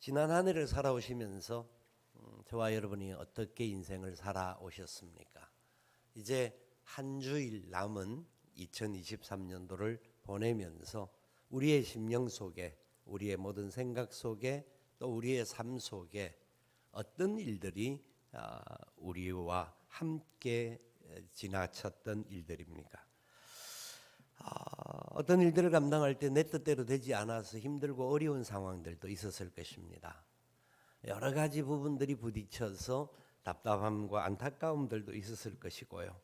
지난 한 해를 살아오시면서 저와 여러분이 어떻게 인생을 살아오셨습니까? 이제 한 주일 남은 2023년도를 보내면서 우리의 심령 속에, 우리의 모든 생각 속에, 또 우리의 삶 속에 어떤 일들이 우리와 함께 지나쳤던 일들입니까? 어떤 일들을 감당할 때 내 뜻대로 되지 않아서 힘들고 어려운 상황들도 있었을 것입니다. 여러 가지 부분들이 부딪혀서 답답함과 안타까움들도 있었을 것이고요.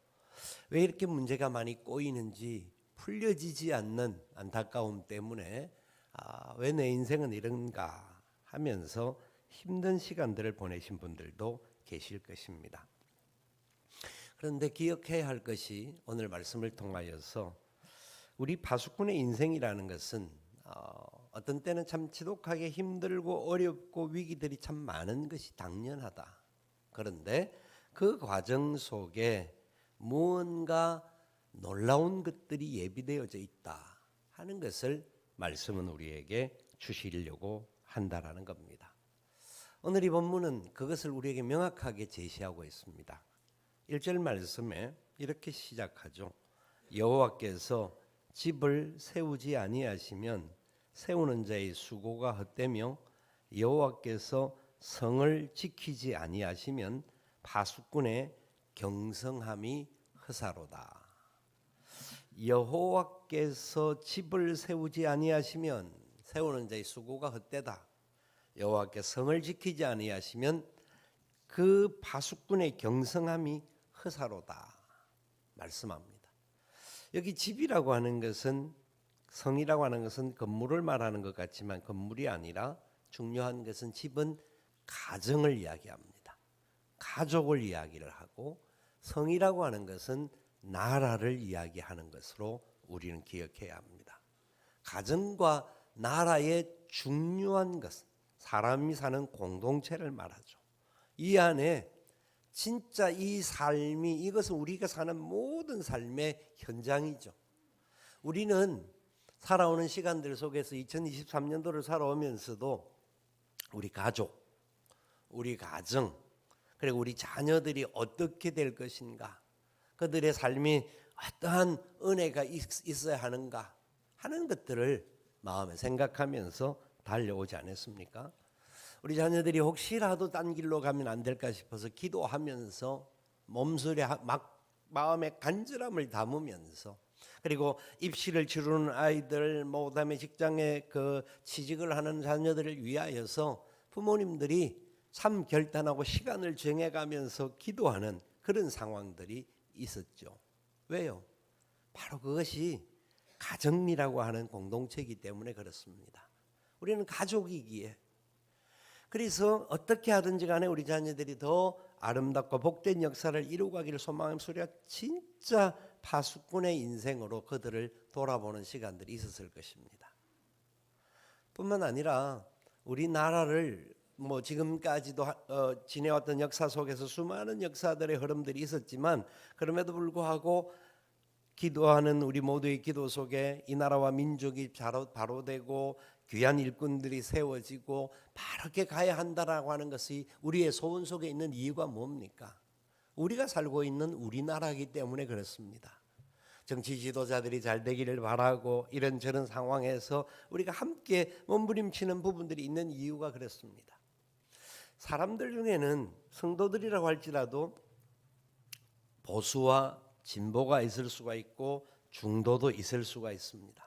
왜 이렇게 문제가 많이 꼬이는지 풀려지지 않는 안타까움 때문에 왜 내 인생은 이런가 하면서 힘든 시간들을 보내신 분들도 계실 것입니다. 그런데 기억해야 할 것이 오늘 말씀을 통하여서 우리 파수꾼의 인생이라는 것은 어떤 때는 참 지독하게 힘들고 어렵고 위기들이 참 많은 것이 당연하다. 그런데 그 과정 속에 무언가 놀라운 것들이 예비되어져 있다 하는 것을 말씀은 우리에게 주시려고 한다라는 겁니다. 오늘 이 본문은 그것을 우리에게 명확하게 제시하고 있습니다. 1절 말씀에 이렇게 시작하죠. 여호와께서 집을 세우지 아니하시면 세우는 자의 수고가 헛되며 여호와께서 성을 지키지 아니하시면 파수꾼의 경성함이 허사로다. 여호와께서 집을 세우지 아니하시면 세우는 자의 수고가 헛되다. 여호와께서 성을 지키지 아니하시면 그 파수꾼의 경성함이 허사로다 말씀합니다. 여기 집이라고 하는 것은, 성이라고 하는 것은 건물을 말하는 것 같지만 건물이 아니라 중요한 것은 집은 가정을 이야기합니다. 가족을 이야기를 하고, 성이라고 하는 것은 나라를 이야기하는 것으로 우리는 기억해야 합니다. 가정과 나라의 중요한 것은 사람이 사는 공동체를 말하죠. 이 안에 진짜 이 삶이, 이것은 우리가 사는 모든 삶의 현장이죠. 우리는 살아오는 시간들 속에서 2023년도를 살아오면서도 우리 가족, 우리 가정, 그리고 우리 자녀들이 어떻게 될 것인가, 그들의 삶이 어떠한 은혜가 있어야 하는가 하는 것들을 마음에 생각하면서 달려오지 않았습니까? 우리 자녀들이 혹시라도 딴 길로 가면 안 될까 싶어서 기도하면서 몸소리 막 마음의 간절함을 담으면서, 그리고 입시를 치르는 아이들, 그다음에 직장에 취직을 하는 자녀들을 위하여서 부모님들이 참 결단하고 시간을 정해가면서 기도하는 그런 상황들이 있었죠. 왜요? 바로 그것이 가정이라고 하는 공동체이기 때문에 그렇습니다. 우리는 가족이기에, 그래서 어떻게 하든지 간에 우리 자녀들이 더 아름답고 복된 역사를 이루고 가기를 소망하면서 우리가 진짜 파수꾼의 인생으로 그들을 돌아보는 시간들이 있었을 것입니다. 뿐만 아니라 우리나라를 지금까지도 지내왔던 역사 속에서 수많은 역사들의 흐름들이 있었지만, 그럼에도 불구하고 기도하는 우리 모두의 기도 속에 이 나라와 민족이 바로 되고 귀한 일꾼들이 세워지고 바르게 가야 한다라고 하는 것이 우리의 소원 속에 있는 이유가 뭡니까? 우리가 살고 있는 우리나라이기 때문에 그렇습니다. 정치 지도자들이 잘 되기를 바라고 이런저런 상황에서 우리가 함께 몸부림치는 부분들이 있는 이유가 그렇습니다. 사람들 중에는 성도들이라고 할지라도 보수와 진보가 있을 수가 있고 중도도 있을 수가 있습니다.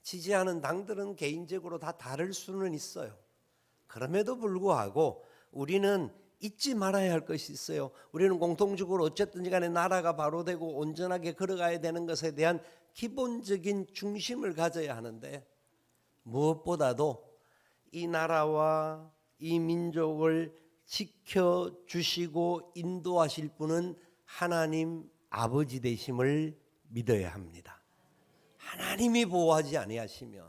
지지하는 당들은 개인적으로 다 다를 수는 있어요. 그럼에도 불구하고 우리는 잊지 말아야 할 것이 있어요. 우리는 공통적으로 어쨌든 간에 나라가 바로 되고 온전하게 걸어가야 되는 것에 대한 기본적인 중심을 가져야 하는데, 무엇보다도 이 나라와 이 민족을 지켜주시고 인도하실 분은 하나님 아버지 되심을 믿어야 합니다. 하나님이 보호하지 아니하시면,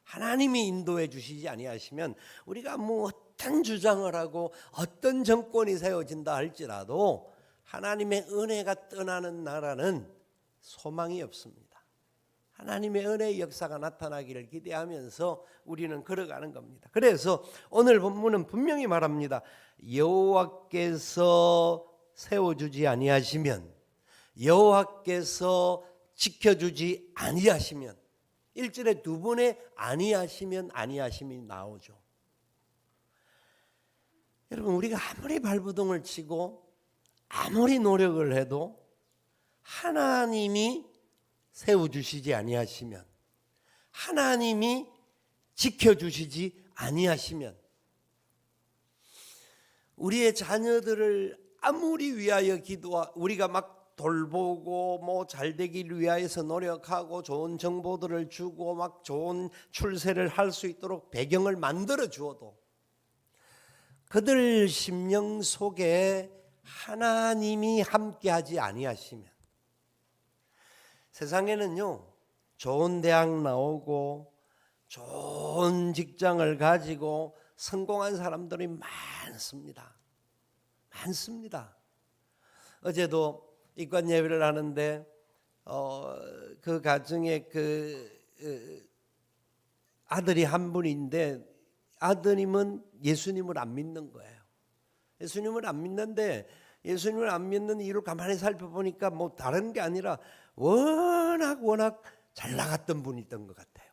하나님이 인도해 주시지 아니하시면 우리가 어떤 주장을 하고 어떤 정권이 세워진다 할지라도 하나님의 은혜가 떠나는 나라는 소망이 없습니다. 하나님의 은혜의 역사가 나타나기를 기대하면서 우리는 걸어가는 겁니다. 그래서 오늘 본문은 분명히 말합니다. 여호와께서 세워주지 아니하시면, 여호와께서 지켜주지 아니하시면, 1절에 두 번의 아니하시면 아니하심이 나오죠. 여러분, 우리가 아무리 발버둥을 치고 아무리 노력을 해도 하나님이 세워주시지 아니하시면, 하나님이 지켜주시지 아니하시면, 우리의 자녀들을 아무리 위하여 우리가 막 돌보고 뭐 잘되기를 위하여서 노력하고 좋은 정보들을 주고 막 좋은 출세를 할 수 있도록 배경을 만들어 주어도 그들 심령 속에 하나님이 함께하지 아니하시면, 세상에는요 좋은 대학 나오고 좋은 직장을 가지고 성공한 사람들이 많습니다. 어제도 입관 예배를 하는데 그 가정에 아들이 한 분인데 아드님은 예수님을 안 믿는 거예요. 예수님을 안 믿는데 예수님을 안 믿는 이유를 가만히 살펴보니까 뭐 다른 게 아니라 워낙 잘 나갔던 분이었던 것 같아요.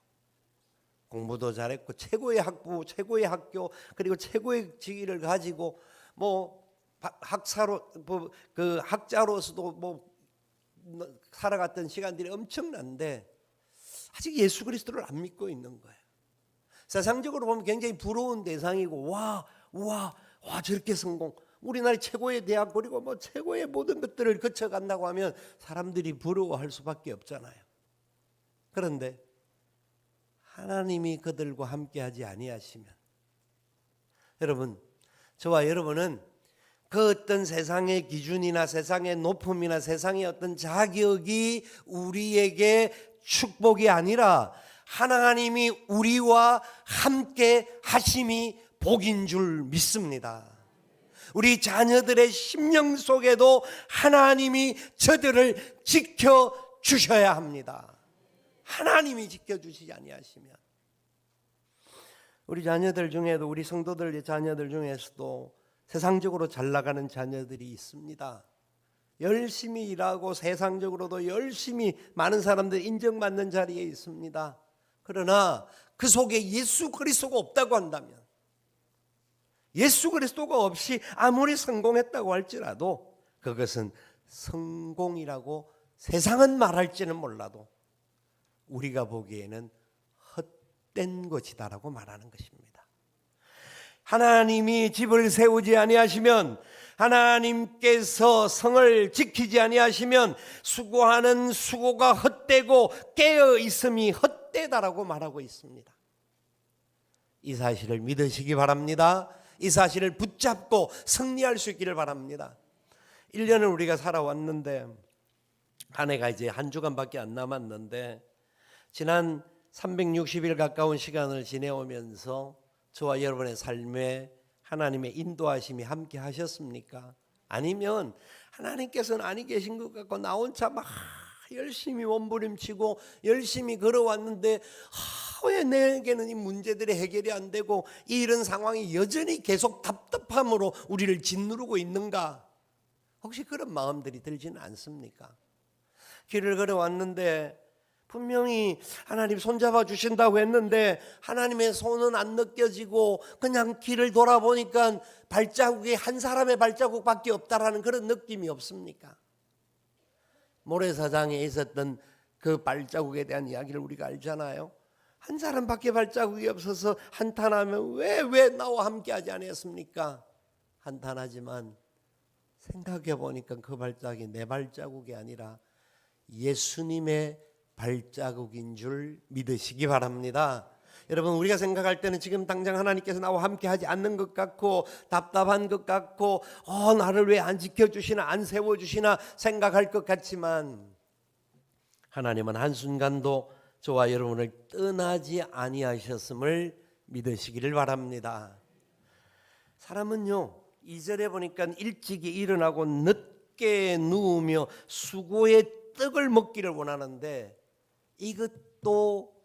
공부도 잘했고 최고의 학부, 최고의 학교, 그리고 최고의 직위를 가지고 뭐 학자로서도 뭐 살아갔던 시간들이 엄청난데 아직 예수 그리스도를 안 믿고 있는 거예요. 세상적으로 보면 굉장히 부러운 대상이고 와 저렇게 성공, 우리나라 최고의 대학 그리고 뭐 최고의 모든 것들을 거쳐간다고 하면 사람들이 부러워할 수밖에 없잖아요. 그런데 하나님이 그들과 함께하지 아니하시면, 여러분, 저와 여러분은 그 어떤 세상의 기준이나 세상의 높음이나 세상의 어떤 자격이 우리에게 축복이 아니라 하나님이 우리와 함께 하심이 복인 줄 믿습니다. 우리 자녀들의 심령 속에도 하나님이 저들을 지켜주셔야 합니다. 하나님이 지켜주시지 아니하시면, 우리 자녀들 중에도, 우리 성도들의 자녀들 중에서도 세상적으로 잘 나가는 자녀들이 있습니다. 열심히 일하고 세상적으로도 열심히 많은 사람들 인정받는 자리에 있습니다. 그러나 그 속에 예수 그리스도가 없다고 한다면, 예수 그리스도가 없이 아무리 성공했다고 할지라도 그것은 성공이라고 세상은 말할지는 몰라도 우리가 보기에는 헛된 것이다라고 말하는 것입니다. 하나님이 집을 세우지 아니하시면, 하나님께서 성을 지키지 아니하시면 수고하는 수고가 헛되고 깨어 있음이 헛되다라고 말하고 있습니다. 이 사실을 믿으시기 바랍니다. 이 사실을 붙잡고 승리할 수 있기를 바랍니다. 1년을 우리가 살아왔는데 한 해가 이제 한 주간밖에 안 남았는데, 지난 360일 가까운 시간을 지내오면서 저와 여러분의 삶에 하나님의 인도하심이 함께 하셨습니까? 아니면 하나님께서는 아니 계신 것 같고 나 혼자 막 열심히 몸부림치고 열심히 걸어왔는데 왜 내게는 이 문제들이 해결이 안 되고 이런 상황이 여전히 계속 답답함으로 우리를 짓누르고 있는가? 혹시 그런 마음들이 들지는 않습니까? 길을 걸어왔는데 분명히 하나님 손잡아 주신다고 했는데 하나님의 손은 안 느껴지고 그냥 길을 돌아보니까 발자국이 한 사람의 발자국밖에 없다라는 그런 느낌이 없습니까? 모래사장에 있었던 그 발자국에 대한 이야기를 우리가 알잖아요. 한 사람밖에 발자국이 없어서 한탄하면 왜 나와 함께하지 않았습니까? 한탄하지만 생각해 보니까 그 발자국이 내 발자국이 아니라 예수님의 발자국인 줄 믿으시기 바랍니다. 여러분, 우리가 생각할 때는 지금 당장 하나님께서 나와 함께하지 않는 것 같고 답답한 것 같고 나를 왜 안 지켜주시나 안 세워주시나 생각할 것 같지만 하나님은 한순간도 저와 여러분을 떠나지 아니하셨음을 믿으시기를 바랍니다. 사람은요 2절에 보니까 일찍이 일어나고 늦게 누우며 수고의 떡을 먹기를 원하는데 이것도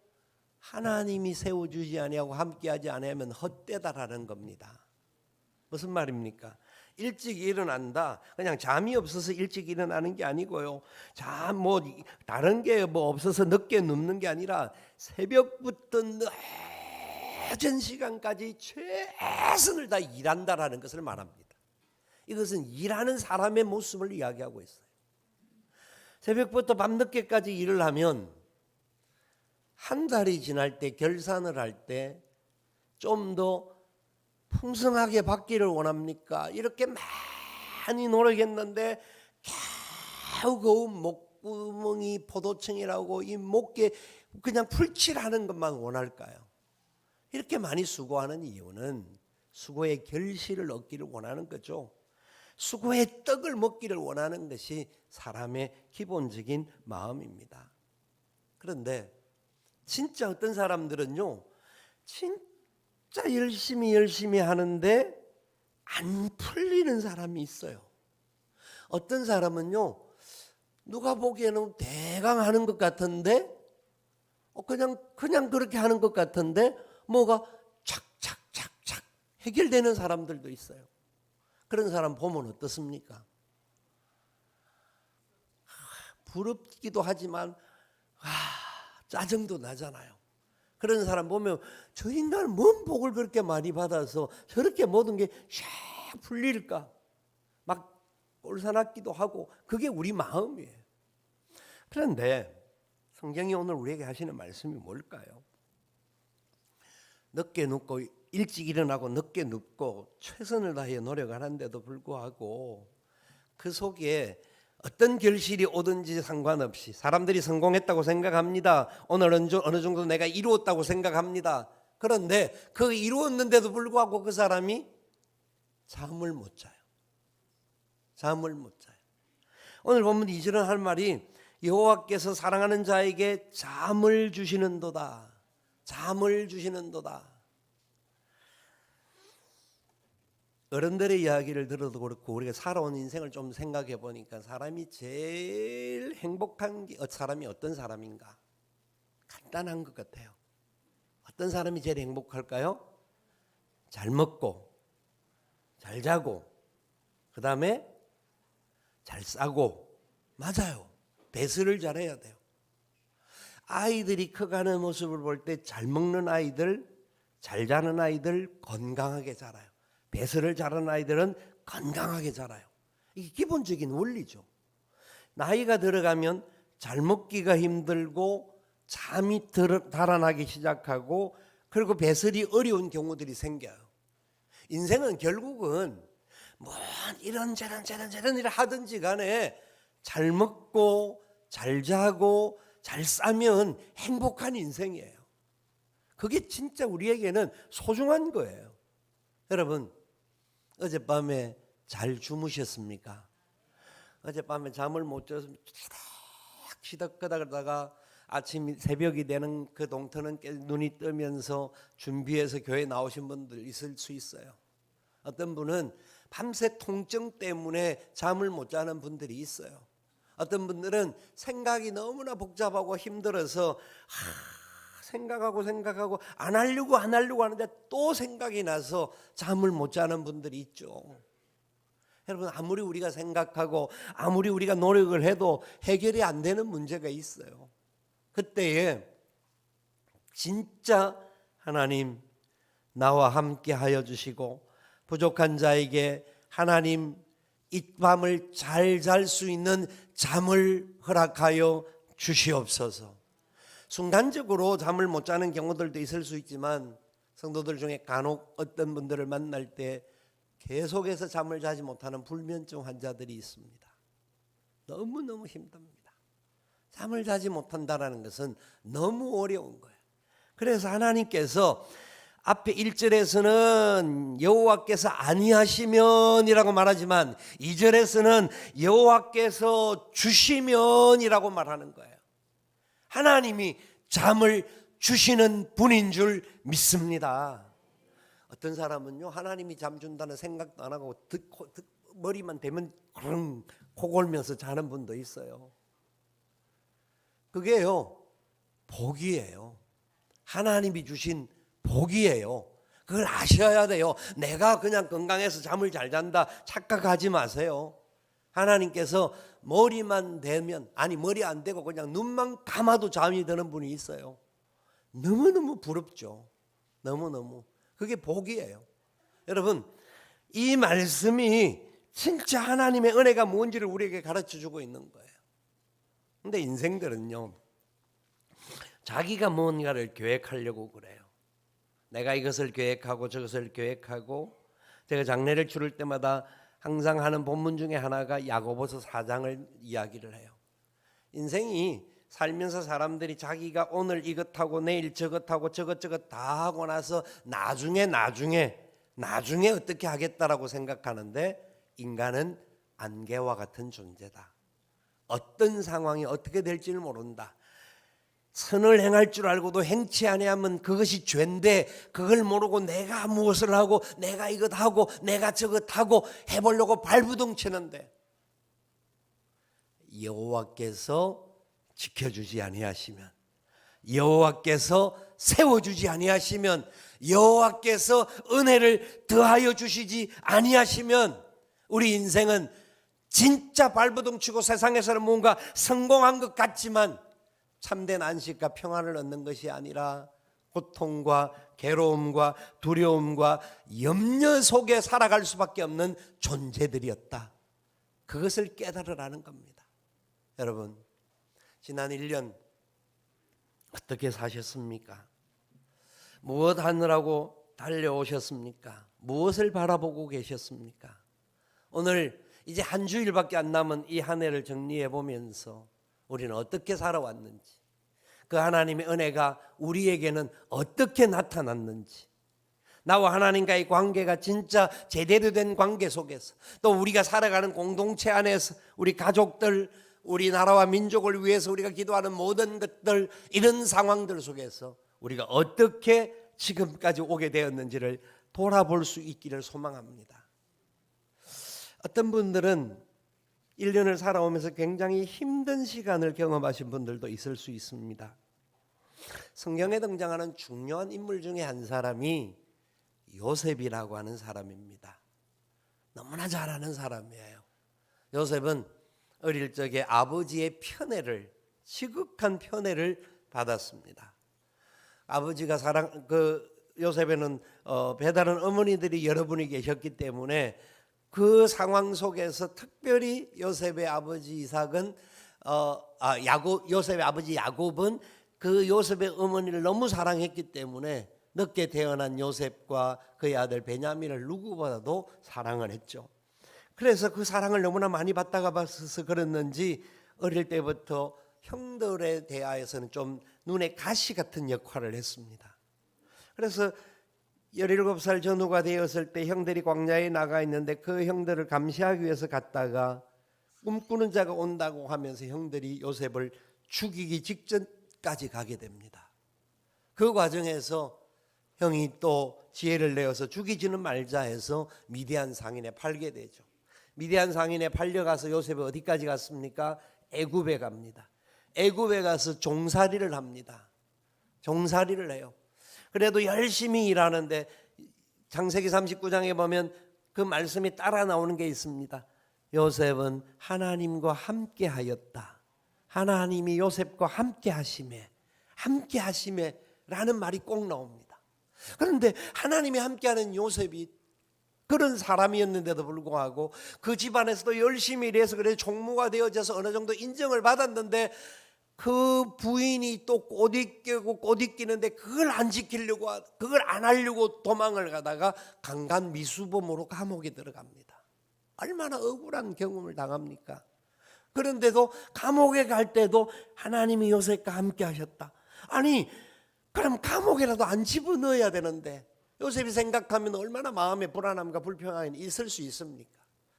하나님이 세워주지 아니하고 함께하지 않으면 헛되다라는 겁니다. 무슨 말입니까? 일찍 일어난다. 그냥 잠이 없어서 일찍 일어나는 게 아니고요. 다른 게 없어서 늦게 눕는 게 아니라 새벽부터 늦은 시간까지 최선을 다 일한다라는 것을 말합니다. 이것은 일하는 사람의 모습을 이야기하고 있어요. 새벽부터 밤늦게까지 일을 하면 한 달이 지날 때 결산을 할 때 좀 더 풍성하게 받기를 원합니까? 이렇게 많이 노력했는데 겨우겨우 목구멍이 포도청이라고 이 목에 그냥 풀칠하는 것만 원할까요? 이렇게 많이 수고하는 이유는 수고의 결실을 얻기를 원하는 거죠. 수고의 떡을 먹기를 원하는 것이 사람의 기본적인 마음입니다. 그런데 진짜 어떤 사람들은요, 진짜 열심히 하는데 안 풀리는 사람이 있어요. 어떤 사람은요, 누가 보기에는 대강 하는 것 같은데 그냥 그렇게 하는 것 같은데 뭐가 착착착착 해결되는 사람들도 있어요. 그런 사람 보면 어떻습니까? 부럽기도 하지만 짜증도 나잖아요. 그런 사람 보면 저 인간은 뭔 복을 그렇게 많이 받아서 저렇게 모든 게 샥 풀릴까? 막 꼴사납기도 하고 그게 우리 마음이에요. 그런데 성경이 오늘 우리에게 하시는 말씀이 뭘까요? 늦게 눕고 일찍 일어나고 늦게 눕고 최선을 다해 노력하는데도 불구하고 그 속에 어떤 결실이 오든지 상관없이 사람들이 성공했다고 생각합니다. 오늘 어느 정도 내가 이루었다고 생각합니다. 그런데 그 이루었는데도 불구하고 그 사람이 잠을 못 자요. 잠을 못 자요. 오늘 보면 2절은 할 말이 여호와께서 사랑하는 자에게 잠을 주시는도다. 잠을 주시는도다. 어른들의 이야기를 들어도 그렇고 우리가 살아온 인생을 좀 생각해 보니까 사람이 제일 행복한 게 사람이 어떤 사람인가? 간단한 것 같아요. 어떤 사람이 제일 행복할까요? 잘 먹고 잘 자고 그 다음에 잘 싸고. 맞아요. 배설을 잘해야 돼요. 아이들이 커가는 모습을 볼 때 잘 먹는 아이들, 잘 자는 아이들 건강하게 자라요. 배설을 잘하는 아이들은 건강하게 자라요. 이게 기본적인 원리죠. 나이가 들어가면 잘 먹기가 힘들고 잠이 달아나기 시작하고 그리고 배설이 어려운 경우들이 생겨요. 인생은 결국은 뭐 이런저런 일을 하든지 간에 잘 먹고 잘 자고 잘 싸면 행복한 인생이에요. 그게 진짜 우리에게는 소중한 거예요. 여러분, 어젯밤에 잘 주무셨습니까? 어젯밤에 잠을 못 자서 시덕시덕거다가 아침 새벽이 되는 그 동터는 눈이 뜨면서 준비해서 교회 나오신 분들 있을 수 있어요. 어떤 분은 밤새 통증 때문에 잠을 못 자는 분들이 있어요. 어떤 분들은 생각이 너무나 복잡하고 힘들어서 생각하고 안 하려고 하는데 또 생각이 나서 잠을 못 자는 분들이 있죠. 여러분, 아무리 우리가 생각하고 아무리 우리가 노력을 해도 해결이 안 되는 문제가 있어요. 그때에 진짜 하나님 나와 함께 하여 주시고 부족한 자에게 하나님 이 밤을 잘 잘 수 있는 잠을 허락하여 주시옵소서. 순간적으로 잠을 못 자는 경우들도 있을 수 있지만 성도들 중에 간혹 어떤 분들을 만날 때 계속해서 잠을 자지 못하는 불면증 환자들이 있습니다. 너무너무 힘듭니다. 잠을 자지 못한다는 것은 너무 어려운 거예요. 그래서 하나님께서 앞에 1절에서는 여호와께서 아니하시면이라고 말하지만 2절에서는 여호와께서 주시면이라고 말하는 거예요. 하나님이 잠을 주시는 분인 줄 믿습니다. 어떤 사람은요, 하나님이 잠 준다는 생각도 안 하고 머리만 대면 코 골면서 자는 분도 있어요. 그게요, 복이에요. 하나님이 주신 복이에요. 그걸 아셔야 돼요. 내가 그냥 건강해서 잠을 잘 잔다 착각하지 마세요. 하나님께서 머리만 대면, 아니 머리 안 대고 그냥 눈만 감아도 잠이 드는 분이 있어요. 너무너무 부럽죠. 너무너무. 그게 복이에요. 여러분, 이 말씀이 진짜 하나님의 은혜가 뭔지를 우리에게 가르쳐주고 있는 거예요. 근데 인생들은요, 자기가 뭔가를 계획하려고 그래요. 내가 이것을 계획하고 저것을 계획하고, 제가 장례를 치를 때마다 항상 하는 본문 중에 하나가 야고보서 4장을 이야기를 해요. 인생이 살면서 사람들이 자기가 오늘 이것하고 내일 저것하고 저것저것 다 하고 나서 나중에 어떻게 하겠다라고 생각하는데, 인간은 안개와 같은 존재다. 어떤 상황이 어떻게 될지를 모른다. 선을 행할 줄 알고도 행치 아니하면 그것이 죄인데, 그걸 모르고 내가 무엇을 하고 내가 이것 하고 내가 저것 하고 해보려고 발부둥 치는데, 여호와께서 지켜주지 아니하시면, 여호와께서 세워주지 아니하시면, 여호와께서 은혜를 더하여 주시지 아니하시면, 우리 인생은 진짜 발버둥 치고 세상에서는 뭔가 성공한 것 같지만 참된 안식과 평안을 얻는 것이 아니라 고통과 괴로움과 두려움과 염려 속에 살아갈 수밖에 없는 존재들이었다. 그것을 깨달으라는 겁니다. 여러분, 지난 1년 어떻게 사셨습니까? 무엇 하느라고 달려오셨습니까? 무엇을 바라보고 계셨습니까? 오늘 이제 한 주일밖에 안 남은 이 한 해를 정리해 보면서 우리는 어떻게 살아왔는지, 그 하나님의 은혜가 우리에게는 어떻게 나타났는지, 나와 하나님과의 관계가 진짜 제대로 된 관계 속에서, 또 우리가 살아가는 공동체 안에서 우리 가족들, 우리나라와 민족을 위해서 우리가 기도하는 모든 것들, 이런 상황들 속에서 우리가 어떻게 지금까지 오게 되었는지를 돌아볼 수 있기를 소망합니다. 어떤 분들은 1년을 살아오면서 굉장히 힘든 시간을 경험하신 분들도 있을 수 있습니다. 성경에 등장하는 중요한 인물 중에 한 사람이 요셉이라고 하는 사람입니다. 너무나 잘 아는 사람이에요. 요셉은 어릴 적에 아버지의 편애를, 지극한 편애를 받았습니다. 아버지가 요셉에는 배다른 어머니들이 여러분이 계셨기 때문에 그 상황 속에서 특별히 요셉의 아버지 이삭은 요셉의 아버지 야곱은 그 요셉의 어머니를 너무 사랑했기 때문에 늦게 태어난 요셉과 그의 아들 베냐민을 누구보다도 사랑을 했죠. 그래서 그 사랑을 너무나 많이 받다가 봐서 그랬는지 어릴 때부터 형들에 대하여서는 좀 눈에 가시 같은 역할을 했습니다. 그래서 17살 전후가 되었을 때 형들이 광야에 나가 있는데 그 형들을 감시하기 위해서 갔다가 꿈꾸는 자가 온다고 하면서 형들이 요셉을 죽이기 직전까지 가게 됩니다. 그 과정에서 형이 또 지혜를 내어서 죽이지는 말자 해서 미디안 상인에 팔게 되죠. 미디안 상인에 팔려가서 요셉이 어디까지 갔습니까? 애굽에 갑니다. 애굽에 가서 종살이를 합니다. 종살이를 해요. 그래도 열심히 일하는데 창세기 39장에 보면 그 말씀이 따라 나오는 게 있습니다. 요셉은 하나님과 함께 하였다. 하나님이 요셉과 함께 하심에 라는 말이 꼭 나옵니다. 그런데 하나님이 함께하는 요셉이 그런 사람이었는데도 불구하고 그 집안에서도 열심히 일해서 그래 총무가 되어져서 어느 정도 인정을 받았는데, 그 부인이 또 꼬디끼는데 그걸 안 지키려고, 그걸 안 하려고 도망을 가다가 강간 미수범으로 감옥에 들어갑니다. 얼마나 억울한 경험을 당합니까? 그런데도 감옥에 갈 때도 하나님이 요셉과 함께 하셨다. 아니, 그럼 감옥에라도 안 집어넣어야 되는데 요셉이 생각하면 얼마나 마음의 불안함과 불평함이 있을 수 있습니까?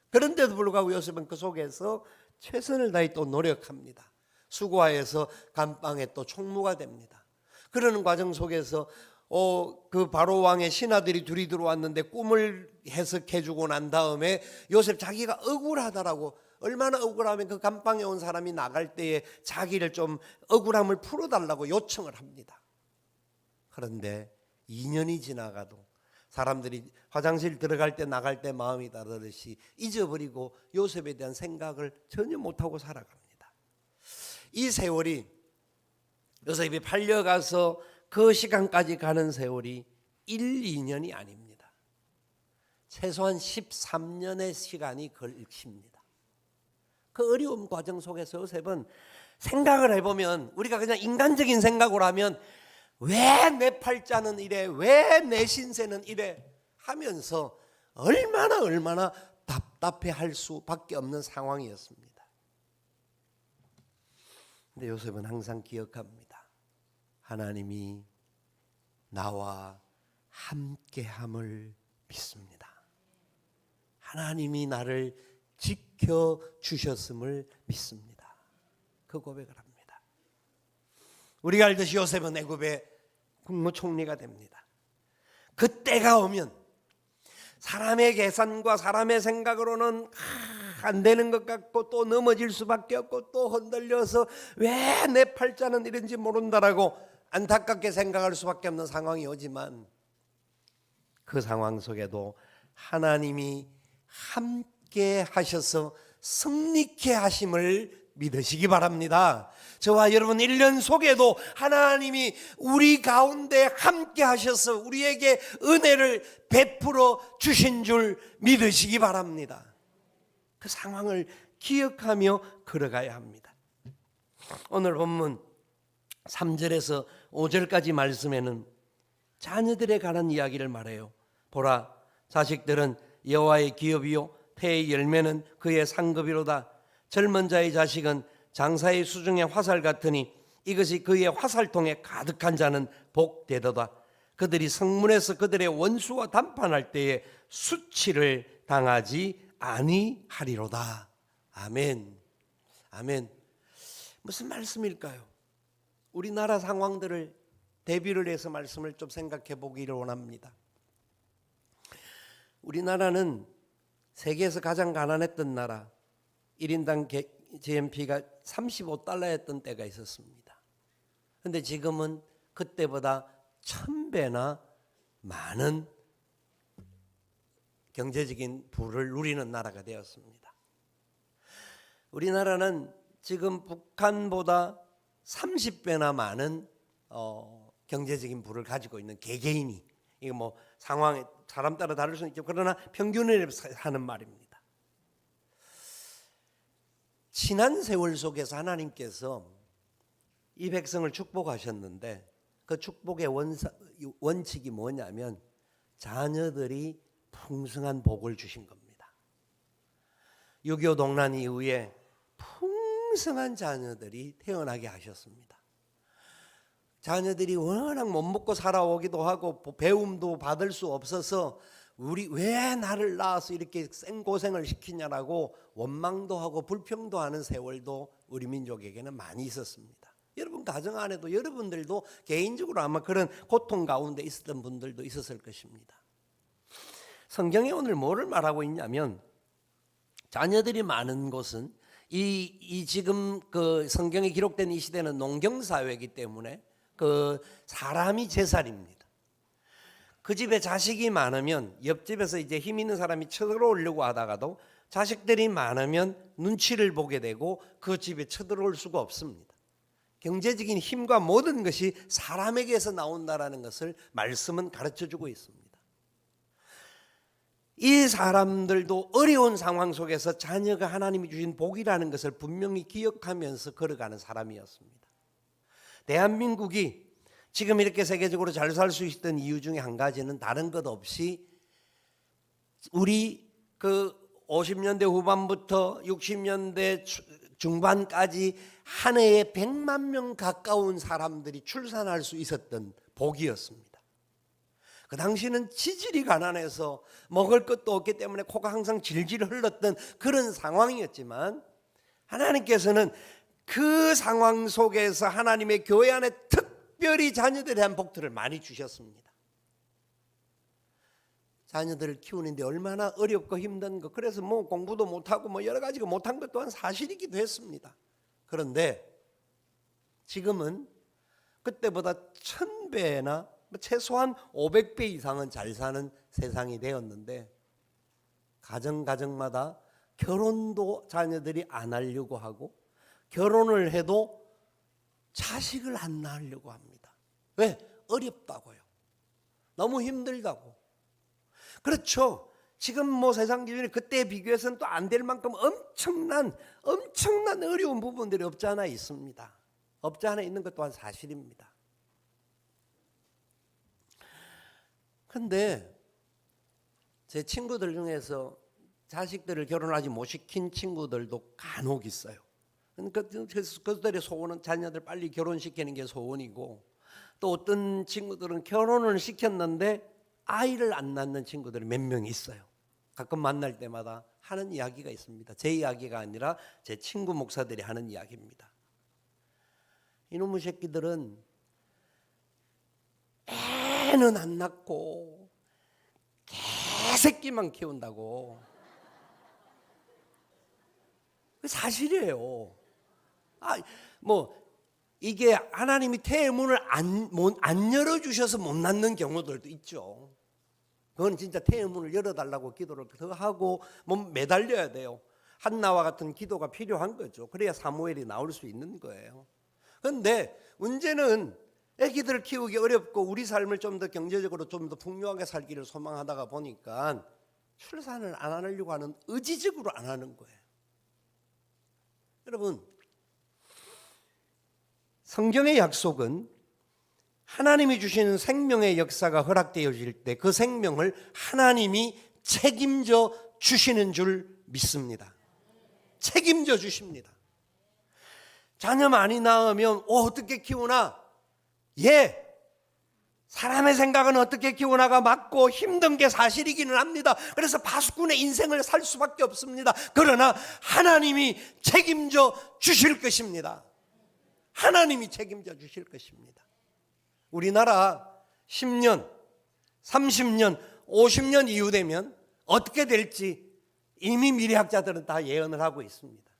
그런데도 불구하고 요셉은 그 속에서 최선을 다해 또 노력합니다. 수고하여서 감방에 또 총무가 됩니다. 그러는 과정 속에서 그 바로 왕의 신하들이 둘이 들어왔는데 꿈을 해석해 주고 난 다음에 요셉 자기가 억울하다라고 얼마나 억울하면 그 감방에 온 사람이 나갈 때에 자기를 좀 억울함을 풀어달라고 요청을 합니다. 그런데 2년이 지나가도 사람들이 화장실 들어갈 때 나갈 때 마음이 다르듯이 잊어버리고 요셉에 대한 생각을 전혀 못하고 살아갑니다. 이 세월이 요셉이 팔려가서 그 시간까지 가는 세월이 1, 2년이 아닙니다. 최소한 13년의 시간이 걸립니다. 그 어려운 과정 속에서 요셉은 생각을 해보면, 우리가 그냥 인간적인 생각으로 하면 왜 내 팔자는 이래, 왜 내 신세는 이래 하면서 얼마나 답답해할 수밖에 없는 상황이었습니다. 근데 요셉은 항상 기억합니다. 하나님이 나와 함께함을 믿습니다. 하나님이 나를 지켜주셨음을 믿습니다. 그 고백을 합니다. 우리가 알듯이 요셉은 애굽의 국무총리가 됩니다. 그때가 오면 사람의 계산과 사람의 생각으로는 안 되는 것 같고 또 넘어질 수밖에 없고 또 흔들려서 왜 내 팔자는 이런지 모른다라고 안타깝게 생각할 수밖에 없는 상황이 오지만, 그 상황 속에도 하나님이 함께 하셔서 승리케 하심을 믿으시기 바랍니다. 저와 여러분 1년 속에도 하나님이 우리 가운데 함께 하셔서 우리에게 은혜를 베풀어 주신 줄 믿으시기 바랍니다. 그 상황을 기억하며 걸어가야 합니다. 오늘 본문 3절에서 5절까지 말씀에는 자녀들에 관한 이야기를 말해요. 보라, 자식들은 여호와의 기업이요 태의 열매는 그의 상급이로다. 젊은 자의 자식은 장사의 수중의 화살 같으니 이것이 그의 화살통에 가득한 자는 복되도다. 그들이 성문에서 그들의 원수와 담판할 때에 수치를 당하지 아니하리로다. 아멘. 아멘. 무슨 말씀일까요? 우리나라 상황들을 대비를 해서 말씀을 좀 생각해 보기를 원합니다. 우리나라는 세계에서 가장 가난했던 나라, 1인당 GNP가 35달러였던 때가 있었습니다. 그런데 지금은 그때보다 1000배나 많은 경제적인 부를 누리는 나라가 되었습니다. 우리나라는 지금 북한보다 30배나 많은 경제적인 부를 가지고 있는 개개인이, 이거 뭐 상황에 사람 따라 다를 수는 있죠. 그러나 평균을 하는 말입니다. 지난 세월 속에서 하나님께서 이 백성을 축복하셨는데 그 축복의 원칙이 뭐냐면 자녀들이 풍성한 복을 주신 겁니다. 6.25 동란 이후에 풍성한 자녀들이 태어나게 하셨습니다. 자녀들이 워낙 못 먹고 살아오기도 하고 배움도 받을 수 없어서 우리 왜 나를 낳아서 이렇게 생고생을 시키냐라고 원망도 하고 불평도 하는 세월도 우리 민족에게는 많이 있었습니다. 여러분 가정 안에도 여러분들도 개인적으로 아마 그런 고통 가운데 있었던 분들도 있었을 것입니다. 성경이 오늘 뭐를 말하고 있냐면, 자녀들이 많은 곳은 이 지금 그 성경에 기록된 이 시대는 농경 사회이기 때문에 그 사람이 제살입니다. 그 집에 자식이 많으면 옆집에서 이제 힘 있는 사람이 쳐들어오려고 하다가도 자식들이 많으면 눈치를 보게 되고 그 집에 쳐들어올 수가 없습니다. 경제적인 힘과 모든 것이 사람에게서 나온다라는 것을 말씀은 가르쳐주고 있습니다. 이 사람들도 어려운 상황 속에서 자녀가 하나님이 주신 복이라는 것을 분명히 기억하면서 걸어가는 사람이었습니다. 대한민국이 지금 이렇게 세계적으로 잘 살 수 있었던 이유 중에 한 가지는 다른 것 없이 우리 그 50년대 후반부터 60년대 중반까지 한 해에 100만 명 가까운 사람들이 출산할 수 있었던 복이었습니다. 그 당시는 지질이 가난해서 먹을 것도 없기 때문에 코가 항상 질질 흘렀던 그런 상황이었지만, 하나님께서는 그 상황 속에서 하나님의 교회 안에 특별히 자녀들에 대한 복들을 많이 주셨습니다. 자녀들을 키우는데 얼마나 어렵고 힘든 거, 그래서 뭐 공부도 못하고 뭐 여러 가지가 못한 것 또한 사실이기도 했습니다. 그런데 지금은 그때보다 1000배나 최소한 500배 이상은 잘 사는 세상이 되었는데, 가정마다 결혼도 자녀들이 안 하려고 하고, 결혼을 해도 자식을 안 낳으려고 합니다. 왜? 어렵다고요. 너무 힘들다고. 그렇죠. 지금 뭐 세상 기준에 그때에 비교해서는 또 안 될 만큼 엄청난 어려운 부분들이 없지 않아 있습니다. 없지 않아 있는 것 또한 사실입니다. 그런데 제 친구들 중에서 자식들을 결혼하지 못 시킨 친구들도 간혹 있어요. 그러니까 그들의 소원은 자녀들 빨리 결혼시키는 게 소원이고, 또 어떤 친구들은 결혼을 시켰는데 아이를 안 낳는 친구들이 몇 명 있어요. 가끔 만날 때마다 하는 이야기가 있습니다. 제 이야기가 아니라 제 친구 목사들이 하는 이야기입니다. 이놈의 새끼들은 애는 안 낳고 개새끼만 키운다고. 사실이에요. 뭐 이게 하나님이 태의 문을 안 열어주셔서 못 낳는 경우들도 있죠. 그건 진짜 태의 문을 열어달라고 기도를 더 하고 뭐 매달려야 돼요. 한나와 같은 기도가 필요한 거죠. 그래야 사무엘이 나올 수 있는 거예요. 그런데 문제는 애기들을 키우기 어렵고 우리 삶을 좀 더 경제적으로 좀 더 풍요하게 살기를 소망하다가 보니까 출산을 안 하려고 하는, 의지적으로 안 하는 거예요. 여러분, 성경의 약속은 하나님이 주시는 생명의 역사가 허락되어질 때 그 생명을 하나님이 책임져 주시는 줄 믿습니다. 책임져 주십니다. 자녀 많이 낳으면 어떻게 키우나? 사람의 생각은 어떻게 키우나가 맞고 힘든 게 사실이기는 합니다. 그래서 파수꾼의 인생을 살 수밖에 없습니다. 그러나 하나님이 책임져 주실 것입니다. 하나님이 책임져 주실 것입니다. 우리나라 10년, 30년, 50년 이후 되면 어떻게 될지 이미 미래학자들은 다 예언을 하고 있습니다.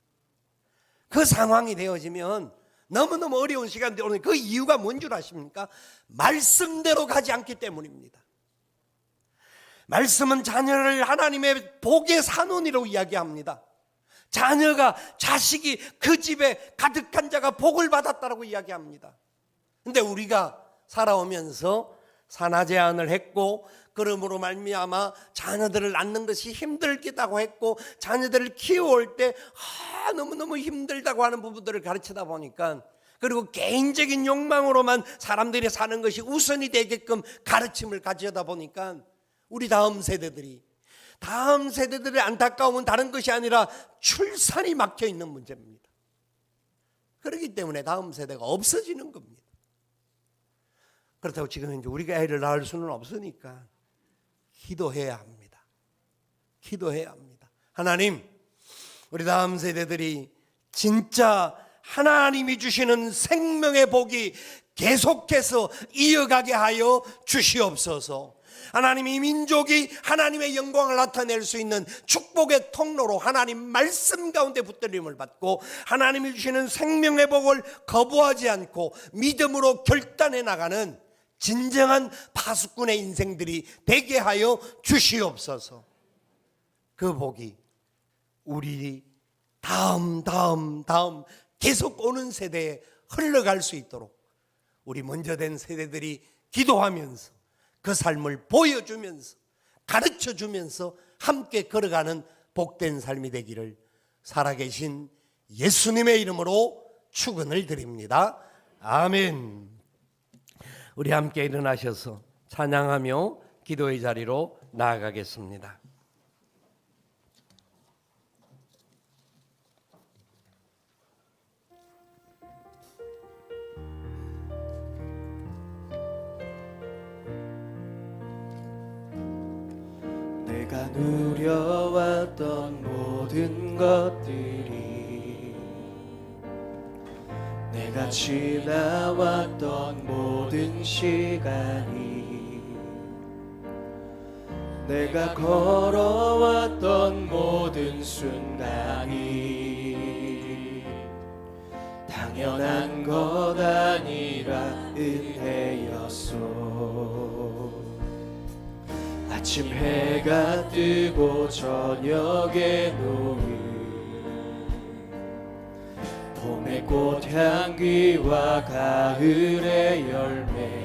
그 상황이 되어지면 너무너무 어려운 시간이 오는, 그 이유가 뭔 줄 아십니까? 말씀대로 가지 않기 때문입니다. 말씀은 자녀를 하나님의 복의 산원이라고 이야기합니다. 자식이 그 집에 가득한 자가 복을 받았다라고 이야기합니다. 그런데 우리가 살아오면서 산하 제한을 했고, 그러므로 말미암아 자녀들을 낳는 것이 힘들기도 했고, 자녀들을 키워올 때 너무너무 힘들다고 하는 부분들을 가르치다 보니까, 그리고 개인적인 욕망으로만 사람들이 사는 것이 우선이 되게끔 가르침을 가져다 보니까 우리 다음 세대들의 안타까움은 다른 것이 아니라 출산이 막혀 있는 문제입니다. 그렇기 때문에 다음 세대가 없어지는 겁니다. 그렇다고 지금 이제 우리가 애를 낳을 수는 없으니까 기도해야 합니다. 기도해야 합니다. 하나님, 우리 다음 세대들이 진짜 하나님이 주시는 생명의 복이 계속해서 이어가게 하여 주시옵소서. 하나님이 민족이 하나님의 영광을 나타낼 수 있는 축복의 통로로 하나님 말씀 가운데 붙들림을 받고, 하나님이 주시는 생명의 복을 거부하지 않고 믿음으로 결단해 나가는 진정한 파수꾼의 인생들이 되게 하여 주시옵소서. 그 복이 우리 다음 계속 오는 세대에 흘러갈 수 있도록 우리 먼저 된 세대들이 기도하면서 그 삶을 보여주면서 가르쳐주면서 함께 걸어가는 복된 삶이 되기를 살아계신 예수님의 이름으로 축원을 드립니다. 아멘. 우리 함께 일어나셔서 찬양하며 기도의 자리로 나아가겠습니다. 내가 누려왔던 모든 것들이, 내가 지나왔던 모든 시간이 내가 걸어왔던 모든 순간이 당연한 것 아니라 은혜였소. 아침 해가 뜨고 저녁에 노을, 봄의 꽃향기와 가을의 열매,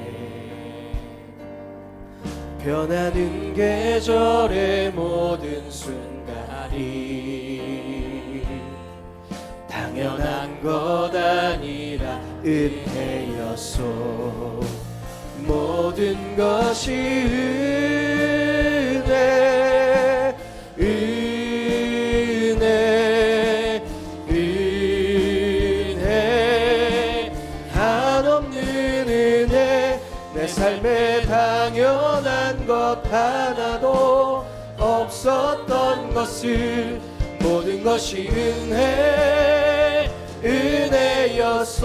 변하는 계절의 모든 순간이 당연한 것 아니라 은혜였소. 모든 것이 은혜, 은혜, 은혜, 한없는 은혜. 내 삶에 당연한 것 하나도 없었던 것을 모든 것이 은혜, 은혜였소.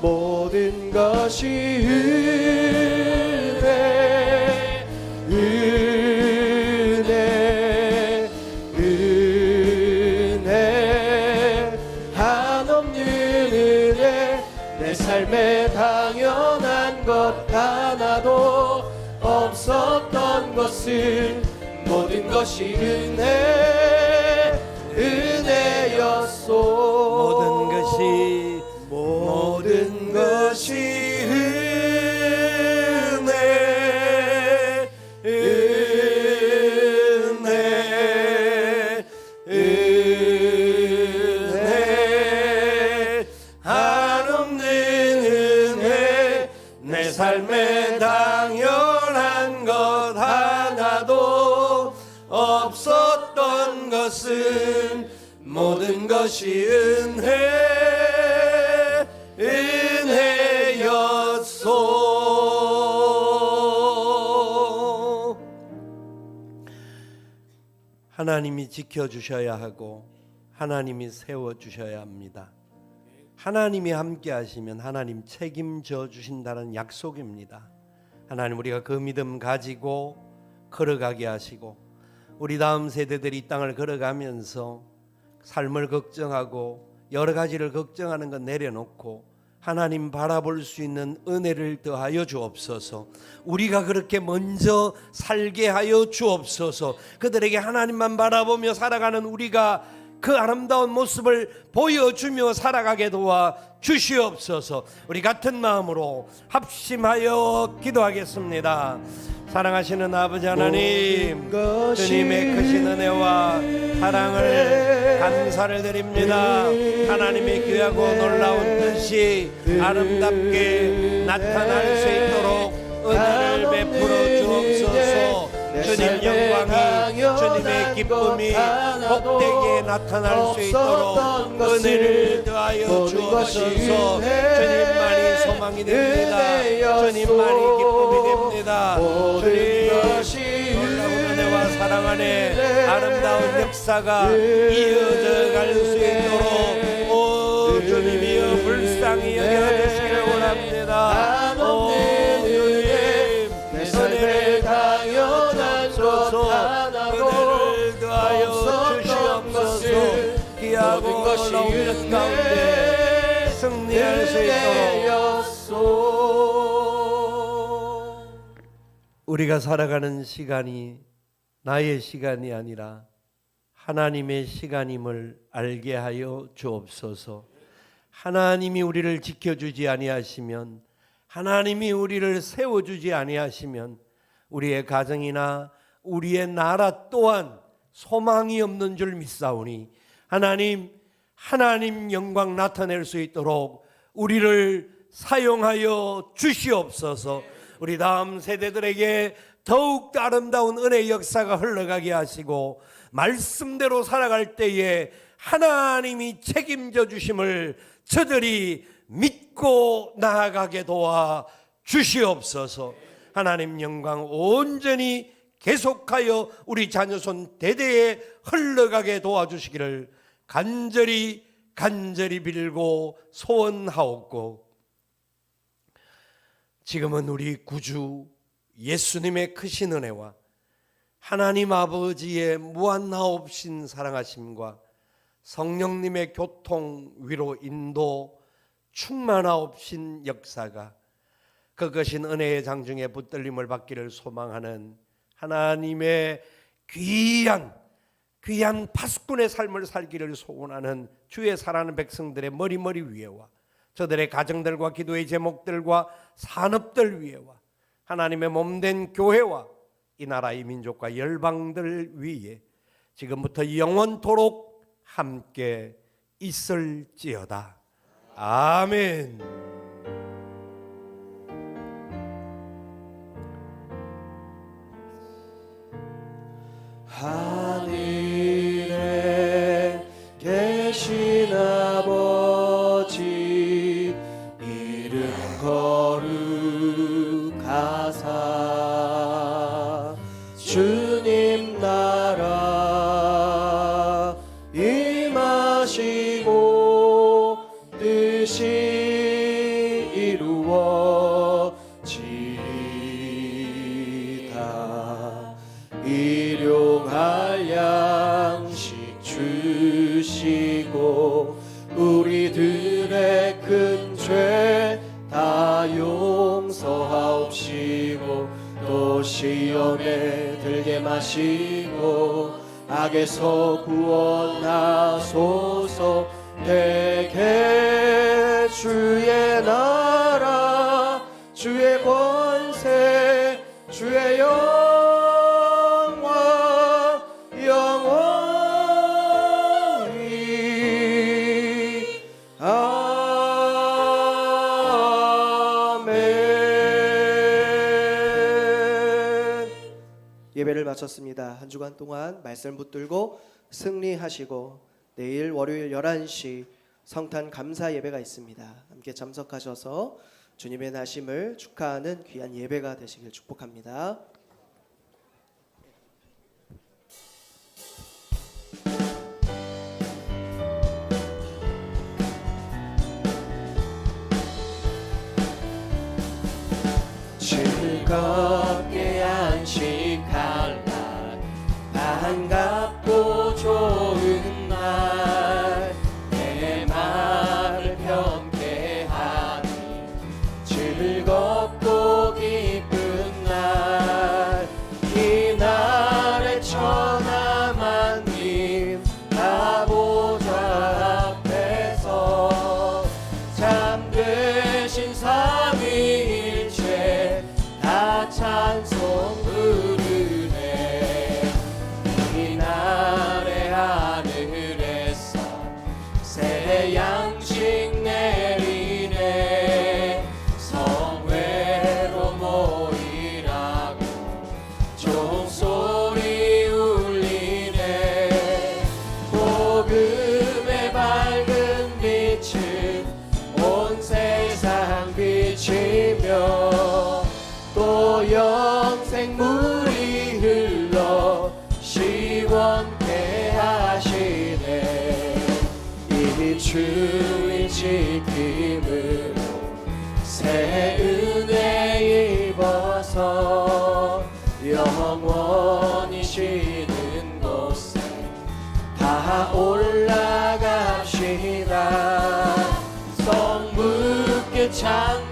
모든 것이 은혜, 은혜, 은혜, 한없는 은혜. 내 삶에 당연한 것 하나도 없었던 것을 모든 것이 은혜, 은혜였소. 모든 것이 은혜, 은혜, 은혜, 한없는 은혜. 내 삶에 당연한 것 하나도 없었던 것은 모든 것이 은혜, 은혜였소. 하나님이 지켜주셔야 하고 하나님이 세워주셔야 합니다. 하나님이 함께 하시면 하나님 책임져 주신다는 약속입니다. 하나님, 우리가 그 믿음 가지고 걸어가게 하시고 우리 다음 세대들이 이 땅을 걸어가면서 삶을 걱정하고 여러 가지를 걱정하는 건 내려놓고 하나님 바라볼 수 있는 은혜를 더하여 주옵소서. 우리가 그렇게 먼저 살게 하여 주옵소서. 그들에게 하나님만 바라보며 살아가는 우리가 그 아름다운 모습을 보여주며 살아가게 도와 주시옵소서. 우리 같은 마음으로 합심하여 기도하겠습니다. 사랑하시는 아버지 하나님, 주님의 크신 은혜와 사랑을 감사를 드립니다. 하나님의 귀하고 놀라운 뜻이 아름답게 나타날 수 있도록 은혜를 베풀어 주옵소서. 주님 영광이, 주님의 기쁨이 복되게 나타날 수 있도록 은혜를 더하여 주옵소서. 주님만이 소망이 됩니다. 주님만이 기쁨이 됩니다. 주님 놀라운 은혜와 사랑 안에 아름다운 역사가 이어져 갈 수 있도록 오 주님이여 불쌍히 여겨주시기를 원합니다. 오 주님 내 삶에 당연한 것 하나도 없었던 귀하고 놀라운 것 가운데 승리할 수 있도록 우리가 살아가는 시간이 나의 시간이 아니라 하나님의 시간임을 알게 하여 주옵소서. 하나님이 우리를 지켜주지 아니하시면, 하나님이 우리를 세워주지 아니하시면 우리의 가정이나 우리의 나라 또한 소망이 없는 줄 믿사오니 하나님 영광 나타낼 수 있도록 우리를 사용하여 주시옵소서. 우리 다음 세대들에게 더욱 아름다운 은혜의 역사가 흘러가게 하시고 말씀대로 살아갈 때에 하나님이 책임져 주심을 저들이 믿고 나아가게 도와 주시옵소서. 하나님 영광 온전히 계속하여 우리 자녀손 대대에 흘러가게 도와주시기를 간절히 빌고 소원하옵고, 지금은 우리 구주 예수님의 크신 은혜와 하나님 아버지의 무한하옵신 사랑하심과 성령님의 교통, 위로, 인도, 충만하옵신 역사가 그것인 은혜의 장중에 붙들림을 받기를 소망하는 하나님의 귀한 파수꾼의 삶을 살기를 소원하는 주의 사랑하는 백성들의 머리 위에와 저들의 가정들과 기도의 제목들과 산업들 위에와 하나님의 몸된 교회와 이 나라의 민족과 열방들 위에 지금부터 영원토록 함께 있을지어다. 아멘. 하늘에 계신 아버지 이름 거룩하사 주님 나라 임하시고 뜻이 이루어지이다. 일용할 양식 주시고 우리들의 큰 죄 다 용서하옵시고 또 시험에 들게 마시고 악에서 구원하소서. 대개 주의 나라 주의 권세 주의 영광 영원히 아멘. 예배를 마쳤습니다. 한 주간 동안 말씀 붙들고 승리하시고 내일 월요일 11시 성탄 감사 예배가 있습니다. 함께 참석하셔서 주님의 나심을 축하하는 귀한 예배가 되시길 축복합니다. 즐겁게 안식할 날 반갑고 좋은 날 내 말을 경계하니 즐겁고 기쁜 날 이 날에 천하만님 다 보좌 앞에서 참되신 삼위일체 다 찬송 부르네. 이 날에 하늘에서 새 양식 내리네. 성회로 모이라고 종소리 울리네. 복음의 밝은 빛은 온 세상 비치며 또 영생물이 흘러 시원케 하시네. 이 주의 지킴으로 새 은혜 입어서 영원히 쉬는 곳에 다 올라갑시다. 성부께 찬미하고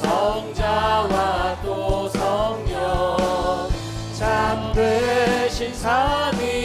성자와 또 성령 참되신 삼위